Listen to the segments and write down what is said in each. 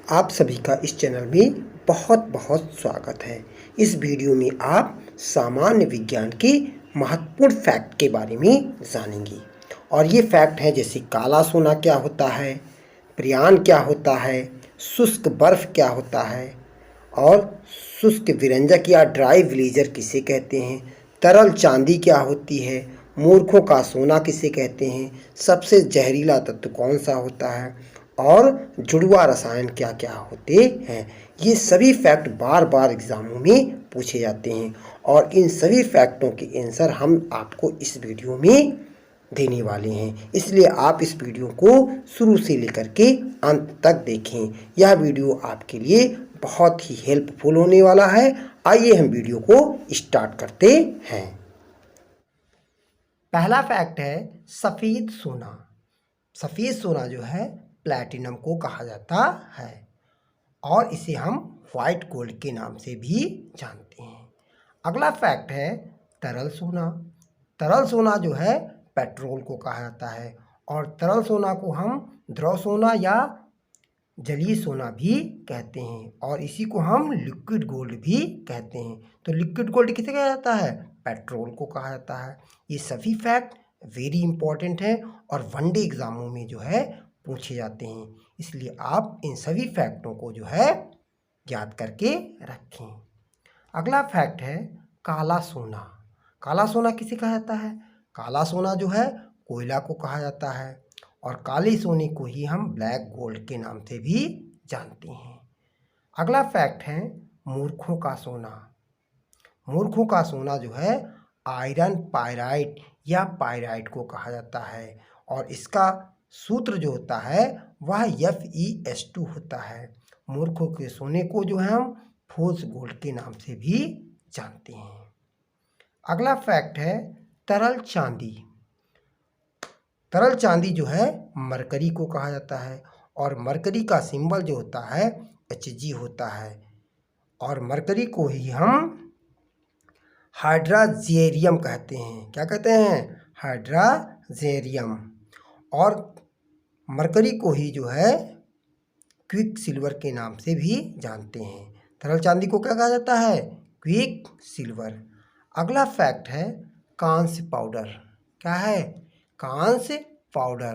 आप सभी का इस चैनल में बहुत बहुत स्वागत है। इस वीडियो में आप सामान्य विज्ञान के महत्वपूर्ण फैक्ट के बारे में जानेंगे। और ये फैक्ट है जैसे काला सोना क्या होता है, प्रयाण क्या होता है, शुष्क बर्फ क्या होता है, और शुष्क विरंजक या ड्राई विलेजर किसे कहते हैं, तरल चांदी क्या होती है, मूर्खों का सोना किसे कहते हैं, सबसे जहरीला तत्व कौन सा होता है, और जुड़वा रसायन क्या क्या होते हैं। ये सभी फैक्ट बार बार एग्जामों में पूछे जाते हैं और इन सभी फैक्टों के आंसर हम आपको इस वीडियो में देने वाले हैं। इसलिए आप इस वीडियो को शुरू से लेकर के अंत तक देखें। यह वीडियो आपके लिए बहुत ही हेल्पफुल होने वाला है। आइए हम वीडियो को स्टार्ट करते हैं। पहला फैक्ट है सफ़ेद सोना। सफ़ेद सोना जो है प्लैटिनम को कहा जाता है और इसे हम वाइट गोल्ड के नाम से भी जानते हैं। अगला फैक्ट है तरल सोना। तरल सोना जो है पेट्रोल को कहा जाता है और तरल सोना को हम द्रव सोना या जलीय सोना भी कहते हैं और इसी को हम लिक्विड गोल्ड भी कहते हैं। तो लिक्विड गोल्ड किसे कहा जाता है? पेट्रोल को कहा जाता है। ये सभी फैक्ट वेरी इंपॉर्टेंट हैं और वनडे एग्जामों में जो है पूछे जाते हैं, इसलिए आप इन सभी फैक्टों को जो है याद करके रखें। अगला फैक्ट है काला सोना। काला सोना किसे कहा जाता है? काला सोना जो है कोयला को कहा जाता है और काले सोने को ही हम ब्लैक गोल्ड के नाम से भी जानते हैं। अगला फैक्ट है मूर्खों का सोना। मूर्खों का सोना जो है आयरन पायराइट या पायराइट को कहा जाता है और इसका सूत्र जो होता है वह Fe2 होता है। मूर्खों के सोने को जो है हम फोल्स गोल्ड के नाम से भी जानते हैं। अगला फैक्ट है तरल चांदी। तरल चांदी जो है मरकरी को कहा जाता है और मरकरी का सिंबल जो होता है Hg होता है और मरकरी को ही हम हाइड्राजेरियम कहते हैं। क्या कहते हैं? हाइड्राजेरियम। और मरकरी को ही जो है क्विक सिल्वर के नाम से भी जानते हैं। तरल चांदी को क्या कहा जाता है? Quick silver. अगला फैक्ट है कांस्य पाउडर। क्या है? कांस्य पाउडर।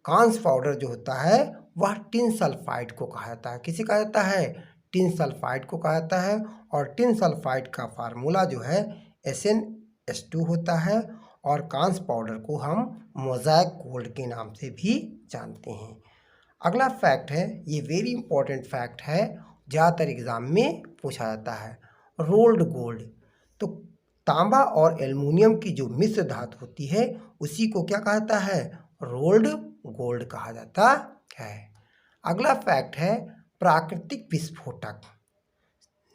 कांस्य पाउडर जो होता है वह टिन सल्फाइड को कहा जाता है। किसे कहा जाता है? टिन सल्फाइड को कहा जाता है और टिन सल्फाइड का फार्मूला जो है SnS2 होता है और कांस्य पाउडर को हम मोज़ेक गोल्ड के नाम से भी जानते हैं। अगला फैक्ट है, ये वेरी इंपॉर्टेंट फैक्ट है, ज़्यादातर एग्जाम में पूछा जाता है, रोल्ड गोल्ड। तो तांबा और एल्युमिनियम की जो मिश्र धातु होती है उसी को क्या कहा जाता है? रोल्ड गोल्ड कहा जाता है। अगला फैक्ट है प्राकृतिक विस्फोटक।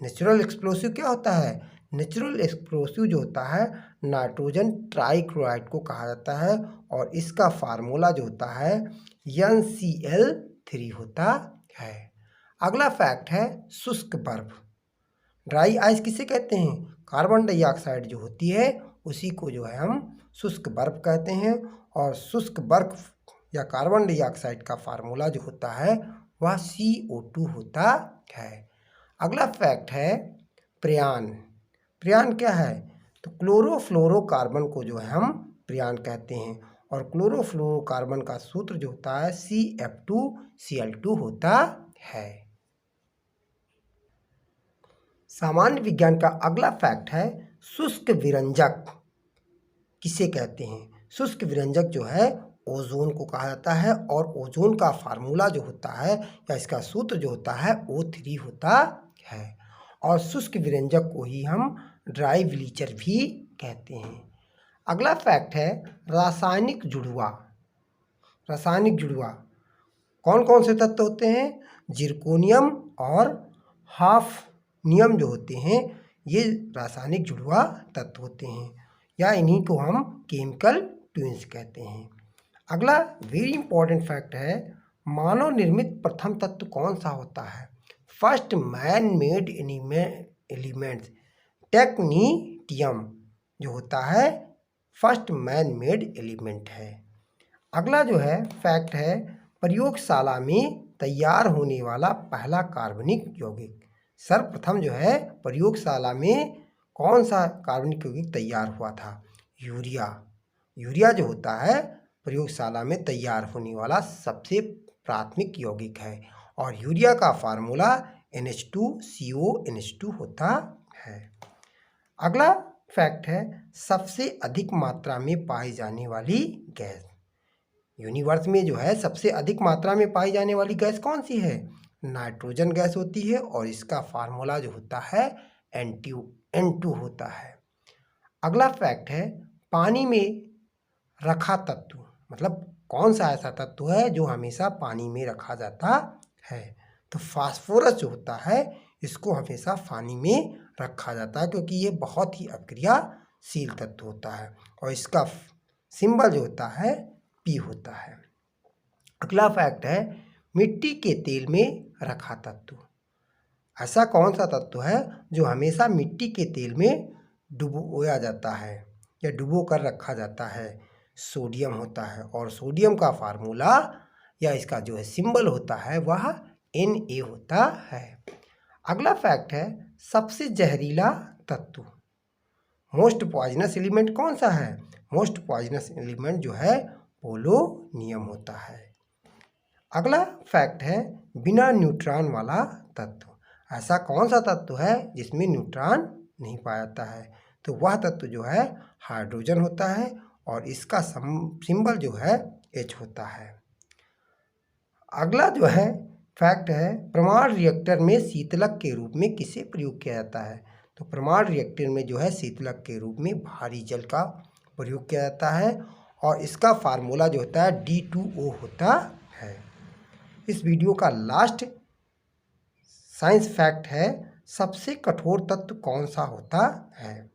नेचुरल एक्सप्लोसिव क्या होता है? नेचुरल एक्सप्लोसिव जो होता है नाइट्रोजन ट्राइक्लोराइड को कहा जाता है और इसका फार्मूला जो होता है NCl3 होता है। अगला फैक्ट है शुष्क बर्फ। ड्राई आइस किसे कहते हैं? कार्बन डाइऑक्साइड जो होती है उसी को जो है हम शुष्क बर्फ कहते हैं और शुष्क बर्फ या कार्बन डाइऑक्साइड का फार्मूला जो होता है वह CO2 होता है। अगला फैक्ट है प्रयाण। प्रयाण क्या है? तो क्लोरोफ्लोरोकार्बन को जो है हम प्रयाण कहते हैं और क्लोरोफ्लोरोकार्बन का सूत्र जो होता है CF2Cl2 होता है। सामान्य विज्ञान का अगला फैक्ट है शुष्क विरंजक किसे कहते हैं? शुष्क विरंजक जो है ओजोन को कहा जाता है और ओजोन का फार्मूला जो होता है या इसका सूत्र जो होता है O3 होता है और शुष्क विरंजक को ही हम ड्राई विलीचर भी कहते हैं। अगला फैक्ट है रासायनिक जुड़वा। रासायनिक जुड़वा कौन कौन से तत्व होते हैं? जिरकोनियम और हाफनियम जो होते हैं ये रासायनिक जुड़वा तत्व होते हैं या इन्हीं को हम केमिकल ट्विंस कहते हैं। अगला वेरी इंपॉर्टेंट फैक्ट है मानव निर्मित प्रथम तत्व कौन सा होता है? फर्स्ट मैन मेड एलिमेंट्स टेक्नीटियम जो होता है फर्स्ट मैन मेड एलिमेंट है। अगला जो है फैक्ट है प्रयोगशाला में तैयार होने वाला पहला कार्बनिक यौगिक। सर्वप्रथम जो है प्रयोगशाला में कौन सा कार्बनिक यौगिक तैयार हुआ था? यूरिया। यूरिया जो होता है प्रयोगशाला में तैयार होने वाला सबसे प्राथमिक यौगिक है और यूरिया का फार्मूला NH2CO NH2 होता है। अगला फैक्ट है सबसे अधिक मात्रा में पाई जाने वाली गैस। यूनिवर्स में जो है सबसे अधिक मात्रा में पाई जाने वाली गैस कौन सी है? नाइट्रोजन गैस होती है और इसका फार्मूला जो होता है N2 होता है। अगला फैक्ट है पानी में रखा तत्व, मतलब कौन सा ऐसा तत्व है जो हमेशा पानी में रखा जाता है? तो फास्फोरस जो होता है इसको हमेशा पानी में रखा जाता है क्योंकि ये बहुत ही अक्रियाशील तत्व होता है और इसका सिंबल जो होता है P होता है। अगला फैक्ट है मिट्टी के तेल में रखा तत्व। ऐसा कौन सा तत्व है जो हमेशा मिट्टी के तेल में डुबोया जाता है या डुबो कर रखा जाता है? सोडियम होता है और सोडियम का फार्मूला या इसका जो है सिंबल होता है वह Na होता है। अगला फैक्ट है सबसे जहरीला तत्व। मोस्ट पॉइजनस एलिमेंट कौन सा है? मोस्ट पॉइजनस एलिमेंट जो है पोलोनियम होता है। अगला फैक्ट है बिना न्यूट्रॉन वाला तत्व। ऐसा कौन सा तत्व है जिसमें न्यूट्रॉन नहीं पाया जाता है? तो वह तत्व जो है हाइड्रोजन होता है और इसका सिंबल जो है H होता है। अगला जो है फैक्ट है परमाणु रिएक्टर में शीतलक के रूप में किसे प्रयोग किया जाता है? तो परमाणु रिएक्टर में जो है शीतलक के रूप में भारी जल का प्रयोग किया जाता है और इसका फार्मूला जो होता है D2O होता है। इस वीडियो का लास्ट साइंस फैक्ट है सबसे कठोर तत्व कौन सा होता है?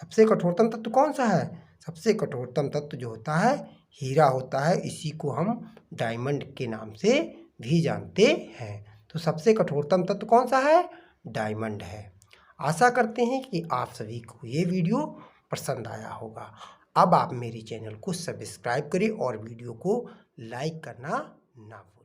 सबसे कठोरतम तत्व कौन सा है? सबसे कठोरतम तत्व जो होता है हीरा होता है। इसी को हम डायमंड के नाम से भी जानते हैं। तो सबसे कठोरतम तत्व कौन सा है? डायमंड है। आशा करते हैं कि आप सभी को ये वीडियो पसंद आया होगा। अब आप मेरे चैनल को सब्सक्राइब करें और वीडियो को लाइक करना ना भूलें।